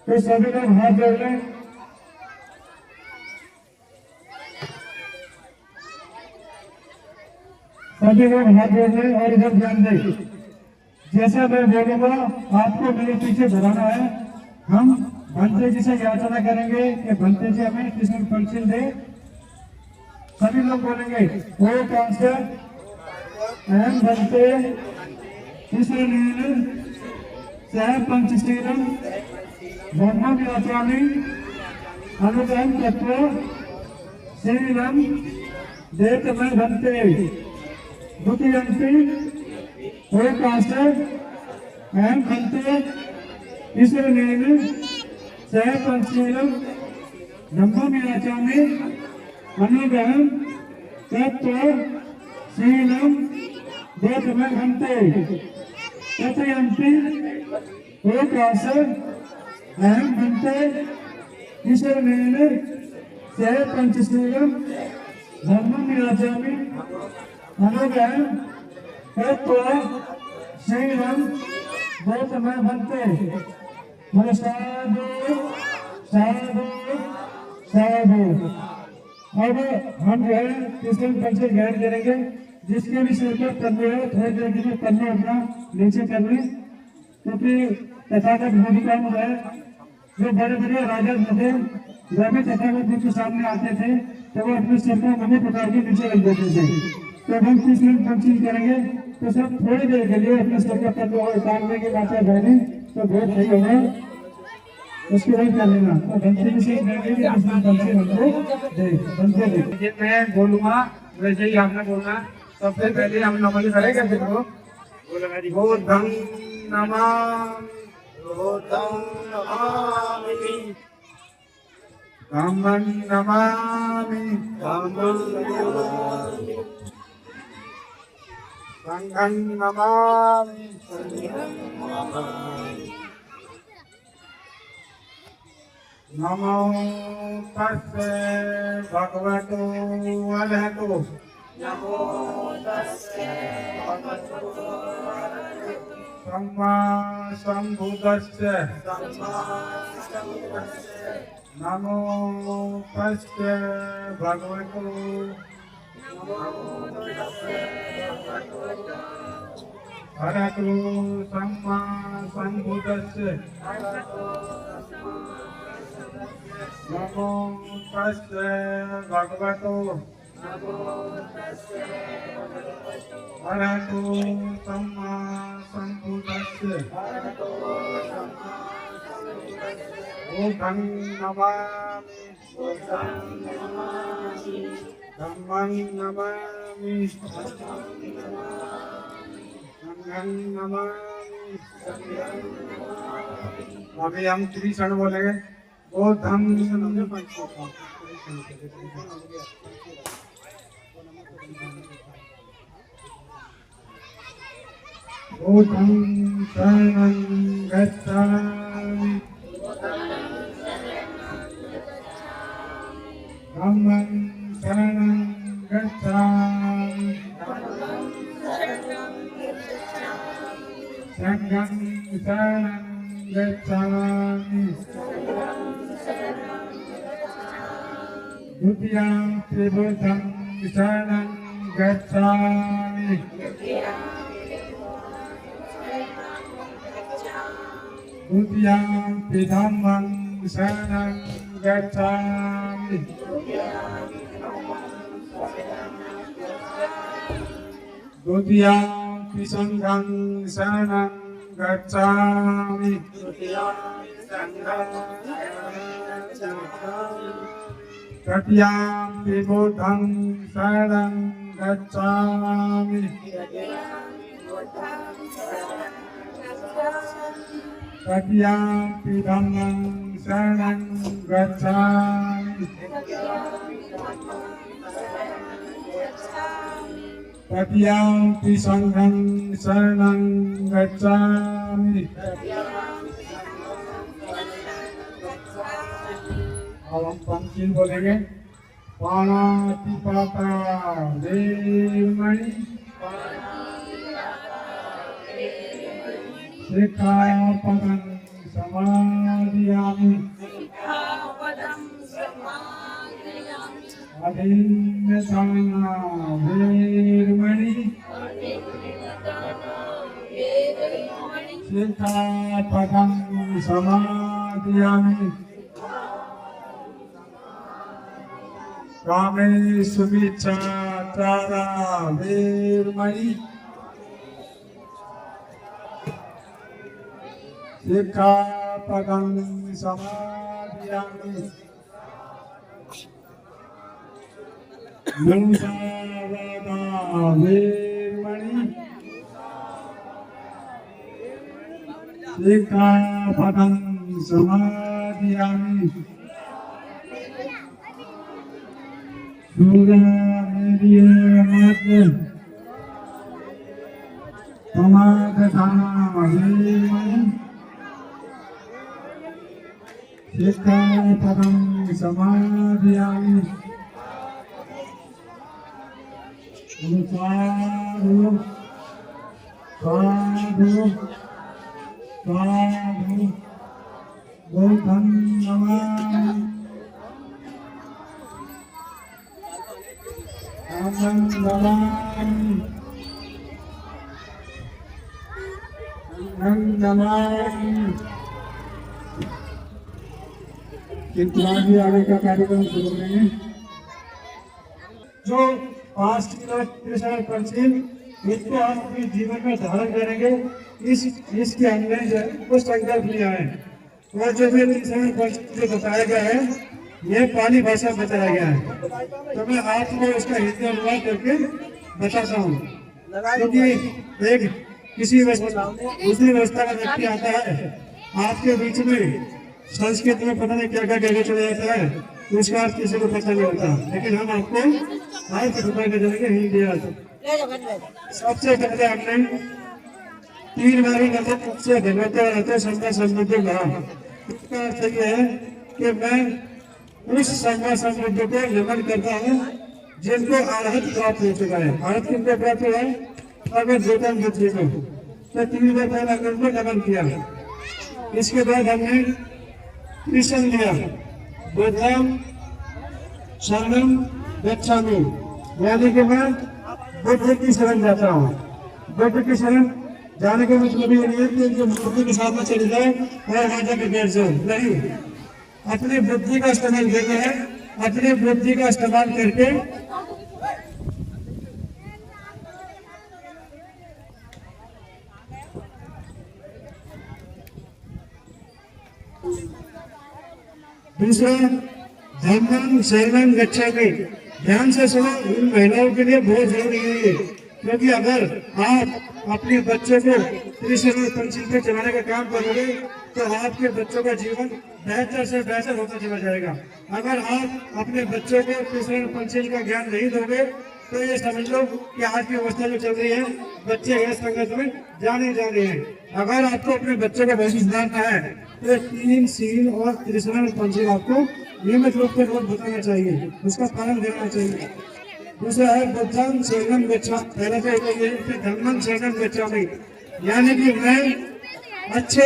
तो सभी लोग हाथ जोड़ लें। सभी लोग हाथ जोड़ लें और इधर ध्यान दें। जैसे मैं बोलूंगा आपको मेरे पीछे घुराना है। हम भंते जी से याचना करेंगे कि भंते जी हमें कृष्ण पंचिल दे। सभी लोग बोलेंगे वो कांस्टर एम भंते कृष्ण नील सह पंचशीलम ब्रह्म व्याचामी अनुदम तत्व शीलम देत में भंते द्वितीयंती वो कांस्टर एम भंते कृष्ण नील सह पंचशीलम ब्रह्म व्याचामी अनुदम तत्व शीलम देत में भंते तथयंती एक आसन अहम भंते ईश्वर ने से पंचशीलम धर्म विराजामि अनुगम तत्व शीलम देत में भंते। बोले साधु साधु साधु। अब हम जो है कृष्ण पंचशील ज्ञान करेंगे। जिसके भी सिर पर पन्ने हो थोड़ी देर के लिए पन्ने अपना नीचे कर लें, क्योंकि तथागत भूमिका में है जो बड़े बड़े राजा थे जब भी तथागत जी के सामने आते थे तो वो अपने सिर पर मनी पकड़ के नीचे रख देते थे। तो हम कृष्ण पंचशील करेंगे तो सब थोड़ी देर के लिए अपने सिर पर पन्ने और उतारने की बातें बहने तो बहुत सही होगा। उसके बाद कर लेना तो भंते से कृष्ण पंचशील हमको दे। मैं बोलूंगा वैसे ही आपने बोलना। सबसे पहले हम नमन करेंगे देखो बुद्धं नमामि धम्मं नमामि संघं नमामि नमो तस्से भगवतो अरहतो नमो तस्से भगवतो सम्मा सम्बुद्धस्से नमो तस्से भगवतो अरहतो सम्मा सम्बुद्धस्से नमो तस्से भगवतो अरहतो सम्मा सम्बुद्धस्से बुद्धं नमामि धम्मं नमामि संघं नमामि। अभी हम त्रिशरण बोलेंगे। बुद्धं बुद्धं शरणं गच्छामि धम्मं शरणं गच्छामि संघं शरणं गच्छामि द्वितीयं बुद्धं शरणं गच्छामि द्वितीयं धम्मं शरणं गच्छामि द्वितीयं संघं शरणं गच्छामि तृतीयं बुद्धं शरणं गच्छामि तृतीयं धम्मं शरणं गच्छामि तृतीयं संघं शरणं गच्छामि। अब हम पंचशील बोलेंगे। पाणातिपाता देवमणि शिक्षापदं समादियामि अभिन्नदाना वीरमणि सिद्धार्थकं समादयामि कामे सुमिच्छाचारा वीरमणि सिद्धार्थकं समादयामि मुसावादा वीरमणि सिक्खापदं समादयामि सूर्यमेर्यमद्य समादधाना वीरमणि सिक्खापदं समादयामि साधु साधु साधु बुद्धं नमामि धम्मं नमामि संघं नमामि। आगे का कार्यक्रम शुरू करेंगे। जो 5 किलो कृष्ण पंचील इसको आप अपने जीवन में धारण करेंगे। इसके अंदर जो कुछ संकल्प लिया है और जो भी कृष्ण पंचील जो बताया गया है ये पाली भाषा में बताया गया है, तो मैं आपको इसका हिंदी अनुवाद करके बताता हूँ। क्योंकि एक किसी दूसरी व्यवस्था का व्यक्ति आता है आपके बीच में संस्कृत में पता नहीं क्या क्या कहकर चला जाता है, उसका अर्थ किसी को पता नहीं होता, लेकिन हम आपको आज बता के चलेंगे हिंदी अर्थ। सबसे पहले हमने 3 बारी मतलब सबसे भगवते रहते संज्ञा समृद्धि कहा। इसका अर्थ यह है कि मैं उस संज्ञा समृद्धि को नमन करता हूँ जिनको अरहत प्राप्त हो चुका है। अरहत किनको प्राप्त हुआ है? अगर गौतम बुद्ध जी को, तो 3 बार पहले हमने उनको नमन किया। इसके बाद हमने कृष्ण लिया, बुद्धं शरणं गच्छामि, यानी कि मैं बुद्ध की शरण जाता हूँ। बुद्ध की शरण जाने के मतलब ये नहीं है कि उनकी मूर्ति के साथ में चली जाए और वहां जाकर बैठ जाओ, नहीं। अपनी बुद्धि का इस्तेमाल करना है, अपनी बुद्धि का इस्तेमाल करके दूसरा धम्मं शरणं गच्छामि। ध्यान से सुनो, इन महिलाओं के लिए बहुत जरूरी है, क्योंकि अगर आप अपने बच्चे को कृष्ण पंचील पे चलाने का काम करोगे तो आपके बच्चों का जीवन बेहतर से बेहतर होता चला जाएगा। अगर आप अपने बच्चों को कृष्ण पंचील का ज्ञान नहीं दोगे तो ये समझ लो कि आज की अवस्था जो चल रही है, बच्चे इस संगत में जाने जा रहे हैं। अगर आपको अपने बच्चे का भविष्य सुधारना है तो 3 सील और कृष्ण पंचील आपको नियमित रूप से रोज बताना चाहिए, उसका पालन करना चाहिए। दूसरा है बुद्धं शरणं गच्छामि। पहले तो ये धम्मं शरणं गच्छामि, यानी कि मैं अच्छे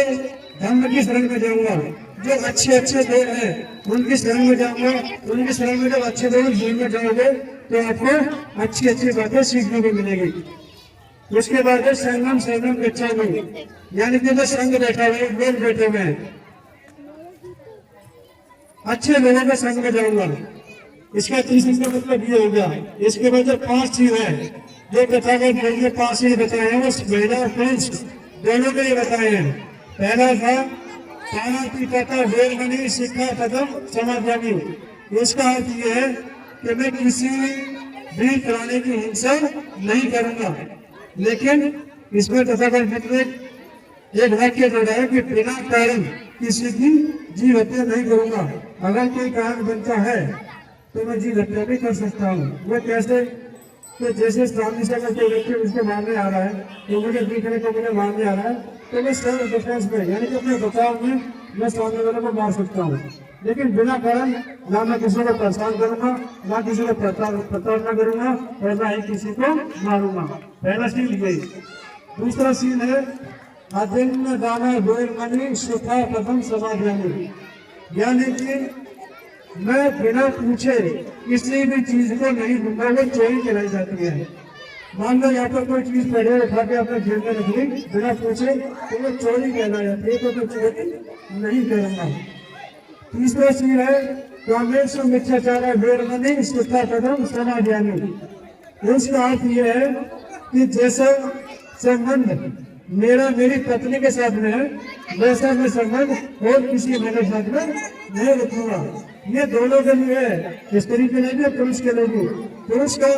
धर्म की शरण में जाऊंगा। जो अच्छे लोग हैं उनकी शरण में जाऊंगा। उनकी शरण में जब अच्छे लोग जीवन में जाओगे तो आपको अच्छी बातें सीखने को मिलेगी। उसके बाद है संगम गच्छामि, यानी कि जो संग बैठा हुआ है, लोग बैठे हुए हैं, अच्छे लोगों के संग में जाऊंगा। इसका 30 का मतलब ये हो गया। इसके बाद जो 5 चीज है जो तथागत ने 5 चीज बताए हैं, वो महिला और पुरुष दोनों के लिए बताए हैं। पहला था खाना पीता वीरमणि सिक्खापदं समादयामि। इसका अर्थ ये है कि मैं किसी भी प्राणी की हिंसा नहीं करूंगा, लेकिन इसमें तथागत ने एक वाक्य जोड़ा है कि बिना कारण किसी की जीव हत्या नहीं करूंगा। अगर कोई कारण बनता है तो मैं जीव हत्या भी कर सकता हूँ। वो कैसे? तो जैसे सामने से अगर कोई व्यक्ति उसको मारने आ रहा है तो मुझे दिखने को मुझे मारने आ रहा है तो मैं सेल्फ डिफेंस में, यानी कि अपने बचाव में मैं सामने वाले को मार सकता हूँ, लेकिन बिना कारण ना मैं किसी को परेशान करूंगा, ना किसी को प्रताड़ना करूंगा और ना ही किसी को मारूंगा। पहला सीन यही। दूसरा सीन है अभिन्नदाना वीरमणि सिक्खापदं समादयामि, यानी कि मैं बिना पूछे किसी भी चीज को नहीं दूंगा, वो चोरी कराई जाती है। मान लो यहाँ पर कोई चीज पड़े उठा के अपने जेब में रख ली बिना पूछे, तो वो चोरी कहना जाती है, तो मैं चोरी नहीं करूंगा। तीसरा चीज है कामेश मिथ्याचार वेरमणि शिक्षा कदम समाज्ञानी। इसका अर्थ यह है कि जैसा संबंध मेरा मेरी पत्नी के साथ में है, वैसा मैं संबंध और किसी मेरे साथ में नहीं रखूंगा। ये दोनों के लिए है, स्त्री के लिए भी पुरुष के लिए भी। पुरुष का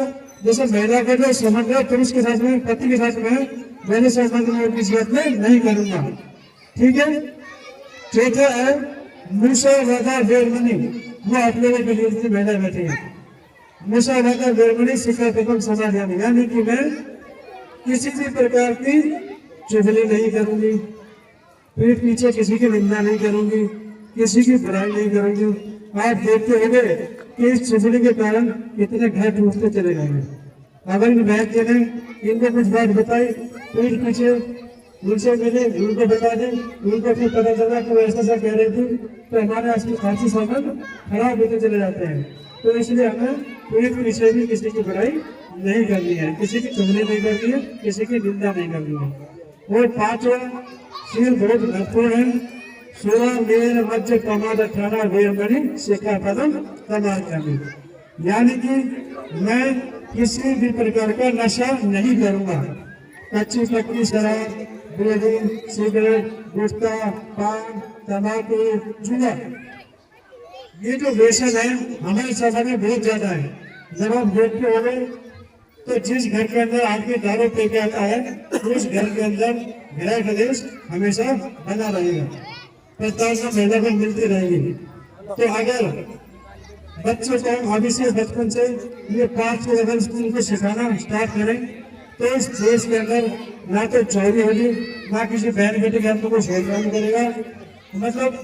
जैसे महिला का जो संबंध है पुरुष के साथ में, पति के साथ में, मेरे संबंध में और किसी साथ में नहीं करूंगा। ठीक है। चौथा है मूसा वादा वेरमणि। वो अपने लिए महिला बैठी है। मूसा वादा वेरमणि शिखा कदम समाज्ञानी, यानी कि मैं किसी भी प्रकार की चुगली नहीं करूंगी, पीठ पीछे किसी की निंदा नहीं करूंगी, किसी की बुराई नहीं करूंगी। आप देखते होंगे कि इस चुगली के कारण कितने घर टूटते चले गए। अगर इन बहन ने इनको कुछ बात बताई, पीठ पीछे उनसे मिले, उनको बता दें, उनको फिर पता चला कि वो ऐसा कह रही थी, तो हमारे आपसी संबंध खराब होते चले जाते हैं। तो इसलिए हमें पीठ पीछे भी किसी की बुराई नहीं करनी है, किसी की चुगली नहीं करनी है, किसी की निंदा नहीं करनी है। और पांचवा शील बहुत महत्वपूर्ण है। 16 मेर मध्य प्रमाद 18 वेरमणि शिखा कदम समाज्ञानी, यानी कि मैं किसी भी प्रकार का नशा नहीं करूंगा। कच्ची पक्की शराब, बीड़ी, सिगरेट, गुटखा, पान, तंबाकू, जुआ, ये जो व्यसन है हमारे समाज में बहुत ज्यादा है। जब आप देखते होंगे तो जिस घर के अंदर आपके दारू पी के आता है, उस घर के अंदर गृह कलेश हमेशा बना रहेगा, प्रताड़ना महिला को मिलती रहेगी। तो अगर बच्चों को अभी से बचपन से ये 5 से अगर स्कूल को सिखाना स्टार्ट करें, तो इस देश के अंदर ना तो चोरी होगी, ना किसी बहन बेटे के हाथ में कोई शोषण करेगा। मतलब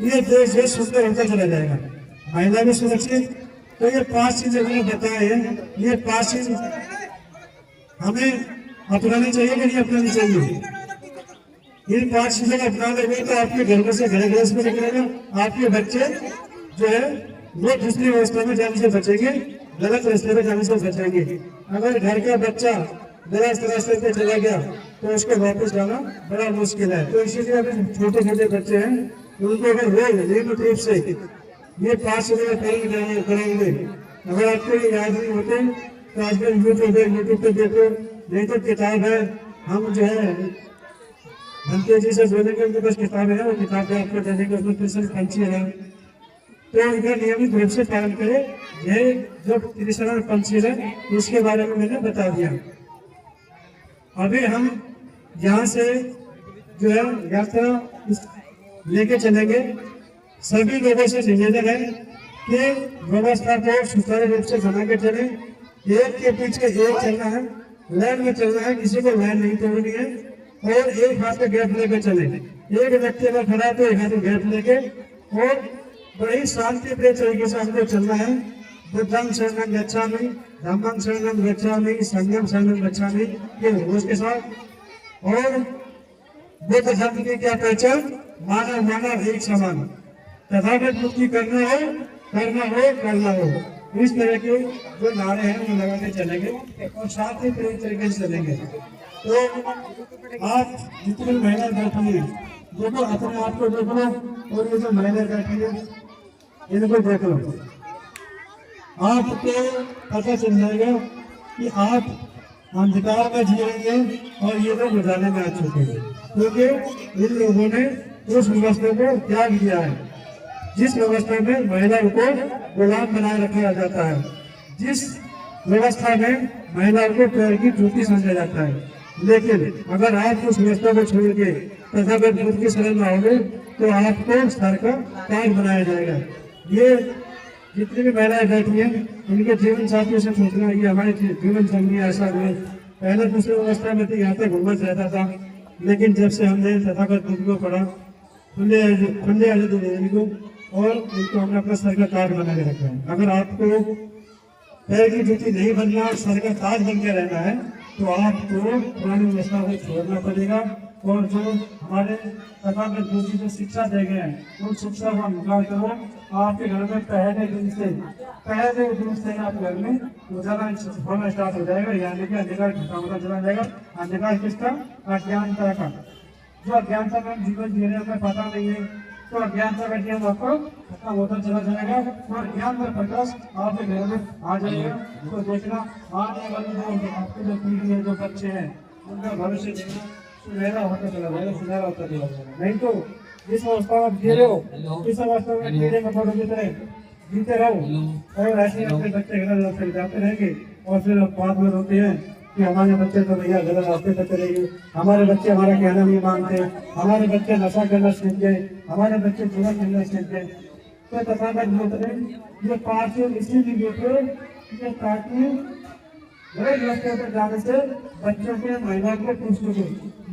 ये देश जो सुंदर होता चला जाएगा, महिला भी सुरक्षित। तो ये 5 चीजें मैंने बताए हैं, ये 5 चीज हमें अपनानी चाहिए कि नहीं अपनानी चाहिए। इन 5 चीजों को अपना लेंगे तो आपके घर में से घर गृहस्थ में निकलेगा, आपके बच्चे जो है वो दूसरी व्यवस्था में जाने से बचेंगे, गलत रास्ते में जाने से बचेंगे। अगर घर का बच्चा गलत रास्ते पे चला गया तो उसको वापस जाना बड़ा मुश्किल है। तो इसीलिए अभी छोटे छोटे बच्चे हैं, उनको अगर रोज नियमित रूप से ये 5 चीजें करेंगे। अगर आपको ये याद नहीं होते तो आजकल यूट्यूब पे देखो, नहीं तो किताब है, हम जो है धनतेज जी से बोलेंगे उनके पास किताब है, वो किताब आपको दे देंगे, उसमें कृष्ण पंछी है। तो इनका नियमित रूप से पालन करें। ये जो त्रिशरण पंछी है उसके बारे में मैंने बता दिया। अभी हम यहाँ से जो है यात्रा लेके चलेंगे। सभी लोगों से निवेदन है कि व्यवस्था को सुचारू रूप से बना के चले। एक के पीछे एक चलना है, लाइन में चलना है, किसी को लाइन नहीं तोड़नी है, और एक हाथ में गैप लेके चले। एक व्यक्ति अगर खड़ा तो एक हाथ में गैप लेके, और बड़ी शांति प्रिय तरीके से हमको चलना है। बुद्धं शरणं गच्छामि, धम्मं शरणं गच्छामि, संघं शरणं गच्छामि, ये होश के साथ। और बुद्ध धर्म की क्या पहचान? मानव मानव एक समान, तथागत मुक्ति करना हो करना हो करना हो, इस तरह के जो नारे हैं वो लगाते चलेंगे और साथ ही पूरी तरीके से चलेंगे। तो आप जितनी मेहनत बैठी है देखो, अपने आप को देख लो, और ये जो मेहनत बैठी है इनको देख लो। आपको पता चल जाएगा कि आप अंधकार में जिएंगे और ये लोग उजाले में आ चुके हैं, क्योंकि इन लोगों ने उस व्यवस्था को त्याग दिया है जिस व्यवस्था में महिलाओं को गुलाम बनाए रखा जाता है, जिस व्यवस्था में महिलाओं को पैर की जूती समझा जाता है। लेकिन अगर आप उस व्यवस्था को छोड़ के तथागत बुद्ध की शरण में आओगे तो आपको सर का ताज बनाया जाएगा। ये जितनी भी महिलाएं बैठी हैं उनके जीवन साथियों से पूछना, ये हमारे जीवन संगी ऐसा हुए। पहले दूसरी व्यवस्था में तो यहाँ पे घूमत रहता था, लेकिन जब से हमने तथागत बुद्ध को पढ़ा, खुले को, और इनको हमने अपना सर का ताज बना के रखा है। अगर आपको पैर की जूती नहीं बनना और सर का ताज बन के रहना है तो आपको पुरानी व्यवस्था को छोड़ना पड़ेगा और जो हमारे तथागत गुरु जी जो शिक्षा दे गए हैं उन शिक्षा को निकाल करो आपके घर में पहले दिन से आप घर में उजाला होना स्टार्ट हो जाएगा, यानी कि अंधकार खत्म चला जाएगा। अंधकार किसका? अज्ञानता का। जो अज्ञानता का जीवन जीने में पता नहीं है, तो अज्ञानता का जीवन आपको खत्म होता चला जाएगा और ज्ञान का प्रकाश आपके घर में आ जाएगा। तो देखना आने वाली जो आपके जो पीढ़ी है, जो बच्चे हैं, उनका भविष्य देखना सुनहरा होता चला जाएगा, सुनहरा होता चला जाएगा। नहीं तो जिस अवस्था में जी रहे हो, इस अवस्था में कीड़े मकोड़ों की तरह जीते रहो और ऐसे अपने बच्चे गलत रास्ते जाते रहेंगे और फिर बाद में रोते हैं कि हमारे बच्चे तो भैया गलत रास्ते पर चले गए, हमारे बच्चे हमारा कहना नहीं मानते, हमारे बच्चे नशा करना सीख गए, हमारे बच्चे जुआ खेलना सीख गए। तो तथागत ये पार्थिव इसीलिए थे ताकि गलत रास्ते पर जाने से बच्चों के महिला के पुरुष को,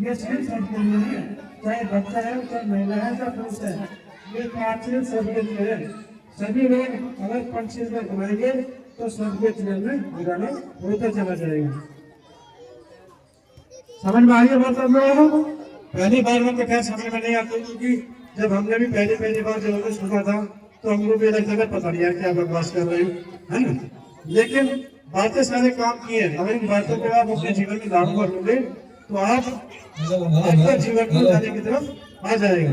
ये सिर्फ सबके लिए नहीं है, चाहे बच्चा है, चाहे महिला है, चाहे पुरुष है, ये पार्थिव सबके लिए है। सभी लोग अगर पंछी में घुमाएंगे तो सबके जीवन में उजाला होता चला जाएगा। समझ में आ रही है बात सब लोगों को? पहली बार में तो खैर समझ में नहीं आती, क्योंकि जब हमने भी पहली बार जब हमने सुना था तो हम लोग भी अलग जगह पता नहीं है क्या बकवास कर रहे हो, है ना। लेकिन बातें सारे काम की है, अगर इन बातों को आप अपने जीवन में लागू कर लोगे तो आप आपका जीवन को जाने की तरफ आ जाएगा।